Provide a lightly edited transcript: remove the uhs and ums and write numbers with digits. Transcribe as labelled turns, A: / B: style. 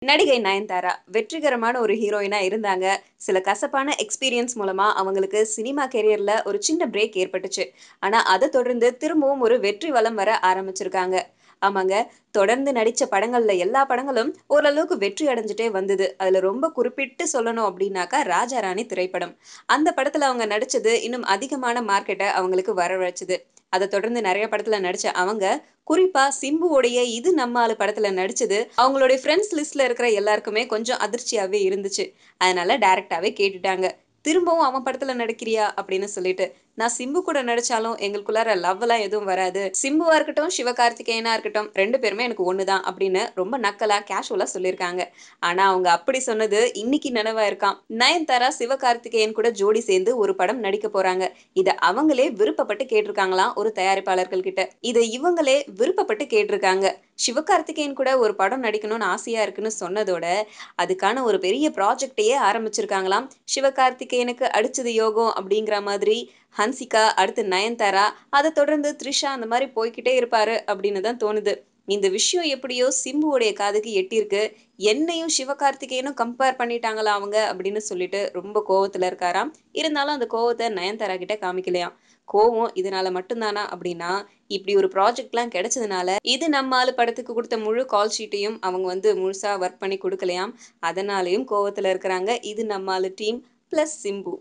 A: நடிகை நயன்தாரா வெற்றிகரமான ஒரு ஹீரோயினா இருந்தாங்க. சில கசப்பான எக்ஸ்பீரியன்ஸ் மூலமா அவங்களுக்கு சினிமா கெரியர்ல ஒரு சின்ன பிரேக் ஏற்பட்டுச்சு. ஆனா அத தொடர்ந்து திரும்பவும் ஒரு வெற்றி வலம் வர ஆரம்பிச்சிருக்காங்க. ஆமாங்க. தொடர்ந்து நடிச்ச படங்கள்ல எல்லா படங்களும் ஓரளவுக்கு வெற்றி அடைஞ்சுட்டே வந்தது. அதுல ரொம்ப குறிப்பிட்டு சொல்லணும் அப்டின்னாக்கா, ராஜாராணி திரைப்படம். அந்த படத்துல அவங்க நடிச்சது இன்னும் அதிகமான மார்க்கெட்ட அவங்களுக்கு வரவழைச்சது. அத தொடர்ந்து நெறைய படத்துல நடிச்ச அவங்க, குறிப்பா சிம்புவோடைய இது நம்ம ஆளு படத்துல நடிச்சது, அவங்களுடைய ஃபிரெண்ட்ஸ் லிஸ்ட்ல இருக்கிற எல்லாருக்குமே கொஞ்சம் அதிர்ச்சியாவே இருந்துச்சு. அதனால டைரக்ட்டாவே கேட்டுட்டாங்க. "திரும்பவும் அவன் படத்துல நடிக்கிறியா?" அப்படின்னு சொல்லிட்டு. நான் சிம்பு கூட நடிச்சாலும் எங்களுக்குள்ளார லவ்லாம் எதுவும் வராது. சிம்புவா இருக்கட்டும், சிவகார்த்திகேயனா இருக்கட்டும் 2 பேருமே எனக்கு ஒண்ணு தான் அப்படின்னு ரொம்ப நக்கலா, கேஷுவலா சொல்லியிருக்காங்க. ஆனா அவங்க அப்படி சொன்னது இன்னைக்கு நனவாயிருக்காம். நயன்தாரா, சிவகார்த்திகேயன் கூட ஜோடி சேர்ந்து ஒரு படம் நடிக்க போறாங்க. இத அவங்களே விருப்பப்பட்டு கேட்டிருக்காங்களாம் ஒரு தயாரிப்பாளர்கள் கிட்ட. இத இவங்களே விருப்பப்பட்டு கேட்டிருக்காங்க. சிவகார்த்திகேயன் கூட ஒரு படம் நடிக்கணும்னு ஆசையா இருக்குன்னு சொன்னதோட, அதுக்கான ஒரு பெரிய ப்ராஜெக்ட்டையே ஆரம்பிச்சிருக்காங்களாம். சிவகார்த்திகேயனுக்கு அடிச்சது யோகம் அப்படிங்கிற மாதிரி, ஹன்சிகா, அடுத்து நயன்தாரா, அத தொடர்ந்து த்ரிஷா அந்த மாரி போய்க்கிட்டே இருப்பாரு அப்படின்னு தான் தோணுது. இந்த விஷயம் எப்படியோ சிம்புவுடைய காதுக்கு எட்டியிருக்கு. என்னையும் சிவகார்த்திகேயனும் கம்பேர் பண்ணிட்டாங்களா அவங்க அப்படின்னு சொல்லிட்டு ரொம்ப கோவத்துல இருக்காராம். இருந்தாலும் அந்த கோவத்த நயன்தாரா கிட்ட காமிக்கலையாம். கோவம் இதனால மட்டும் தானா அப்படின்னா, இப்படி ஒரு ப்ராஜெக்ட்லாம் கிடைச்சதுனால, இது நம்ம ஆளு படத்துக்கு குடுத்த முழு கால் ஷீட்டையும் அவங்க வந்து முழுசா ஒர்க் பண்ணி குடுக்கலையாம். அதனாலயும் கோவத்துல இருக்கிறாங்க. இது நம்ம ஆளு டீம் பிளஸ் சிம்பு.